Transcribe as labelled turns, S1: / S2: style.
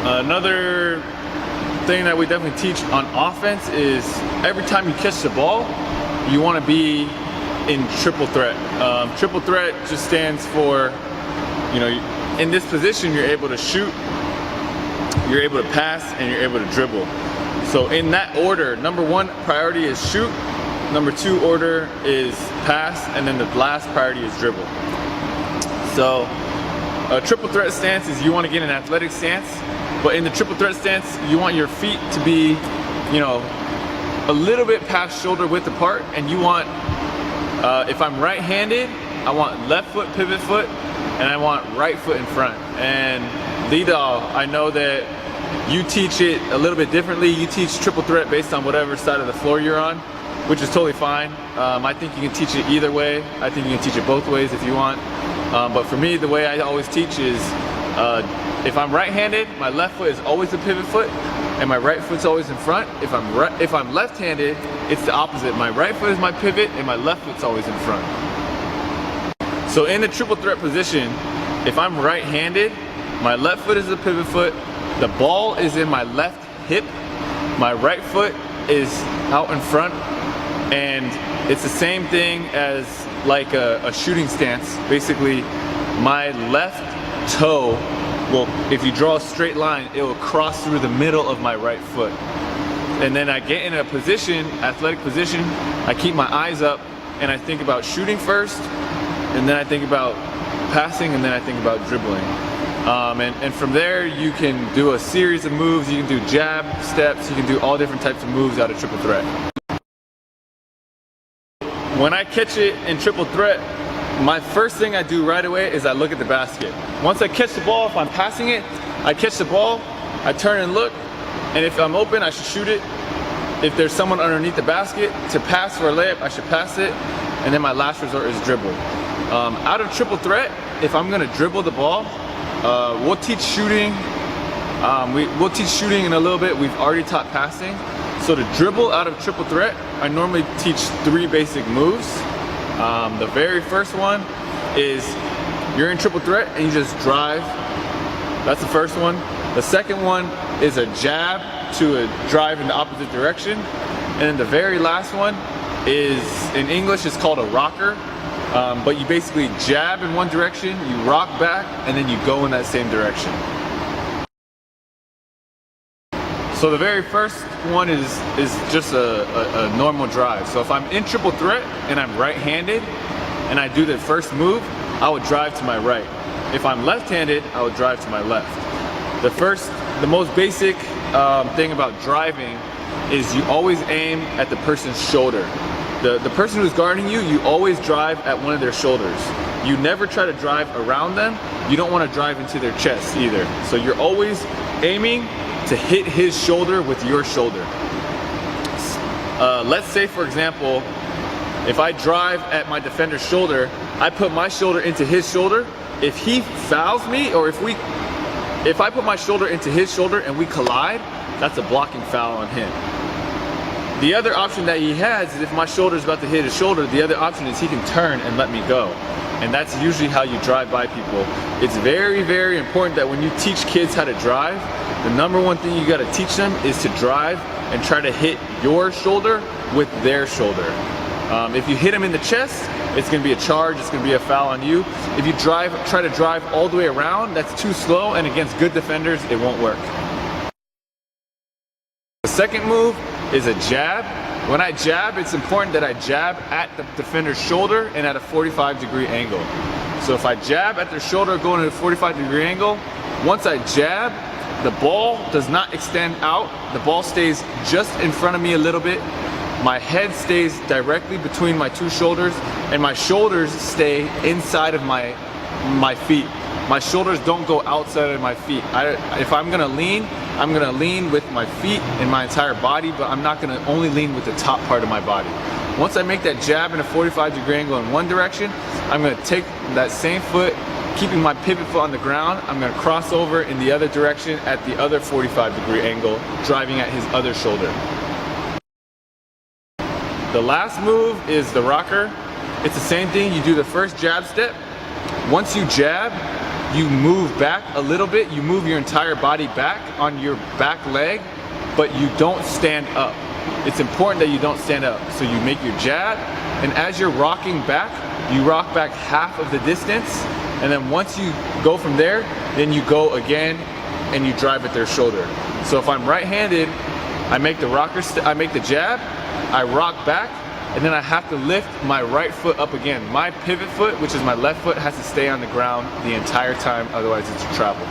S1: Another thing that we definitely teach on offense is every time you catch the ball, you want to be in triple threat. Triple threat just stands for, in this position you're able to shoot, you're able to pass, and you're able to dribble. So in that order, number one priority is shoot, number two order is pass, and then the last priority is dribble. So a triple threat stance is you want to get an athletic stance, but in the triple threat stance, you want your feet to be, a little bit past shoulder width apart, and you want, if I'm right-handed, I want left foot pivot foot, and I want right foot in front. And Lidal, I know that you teach it a little bit differently. You teach triple threat based on whatever side of the floor you're on, which is totally fine. I think you can teach it either way. I think you can teach it both ways if you want. But for me, the way I always teach is, if I'm right-handed, my left foot is always the pivot foot, and my right foot's always in front. If I'm left-handed, it's the opposite. My right foot is my pivot, and my left foot's always in front. So in the triple threat position, if I'm right-handed, my left foot is the pivot foot, the ball is in my left hip, my right foot is out in front, and it's the same thing as like a shooting stance. Basically, my left toe will, if you draw a straight line, it will cross through the middle of my right foot. And then I get in a position, athletic position, I keep my eyes up, and I think about shooting first, and then I think about passing, and then I think about dribbling. And from there, you can do a series of moves. You can do jab, steps, you can do all different types of moves out of triple threat. When I catch it in triple threat, my first thing I do right away is I look at the basket. Once I catch the ball, if I'm passing it, I catch the ball, I turn and look, and if I'm open, I should shoot it. If there's someone underneath the basket to pass for a layup, I should pass it, and then my last resort is dribble. Out of triple threat, if I'm gonna dribble the ball, we'll teach shooting. We'll teach shooting in a little bit. We've already taught passing. So to dribble out of triple threat, I normally teach 3 basic moves. The very first one is you're in triple threat and you just drive. That's the first one. The second one is a jab to a drive in the opposite direction. And then the very last one is, in English, it's called a rocker. But you basically jab in one direction, you rock back, and then you go in that same direction. So the very first one is just a normal drive. So if I'm in triple threat and I'm right-handed and I do the first move, I would drive to my right. If I'm left-handed, I would drive to my left. The most basic thing about driving is you always aim at the person's shoulder. The person who's guarding you, you always drive at one of their shoulders. You never try to drive around them. You don't want to drive into their chest either. So you're always aiming to hit his shoulder with your shoulder. Let's say, for example, if I drive at my defender's shoulder, I put my shoulder into his shoulder. If he fouls me, or if I put my shoulder into his shoulder and we collide, that's a blocking foul on him. The other option that he has is if my shoulder is about to hit his shoulder, the other option is he can turn and let me go. And that's usually how you drive by people. It's very, very important that when you teach kids how to drive, the number one thing you gotta teach them is to drive and try to hit your shoulder with their shoulder. If you hit them in the chest, it's gonna be a charge, it's gonna be a foul on you. If you try to drive all the way around, that's too slow, and against good defenders, it won't work. The second move is a jab. When I jab, it's important that I jab at the defender's shoulder and at a 45-degree angle. So if I jab at their shoulder going at a 45-degree angle, once I jab, the ball does not extend out. The ball stays just in front of me a little bit. My head stays directly between my two shoulders, and my shoulders stay inside of my feet. My shoulders don't go outside of my feet. If I'm gonna lean with my feet and my entire body, but I'm not gonna only lean with the top part of my body. Once I make that jab in a 45-degree angle in one direction, I'm gonna take that same foot, keeping my pivot foot on the ground, I'm gonna cross over in the other direction at the other 45-degree angle, driving at his other shoulder. The last move is the rocker. It's the same thing. You do the first jab step. Once you jab, you move back a little bit, you move your entire body back on your back leg, but you don't stand up. It's important that you don't stand up. So you make your jab, and as you're rocking back, you rock back half of the distance, and then once you go from there, then you go again and you drive at their shoulder. So if I'm right-handed, I make the jab, I rock back, and then I have to lift my right foot up again. My pivot foot, which is my left foot, has to stay on the ground the entire time, otherwise it's a travel.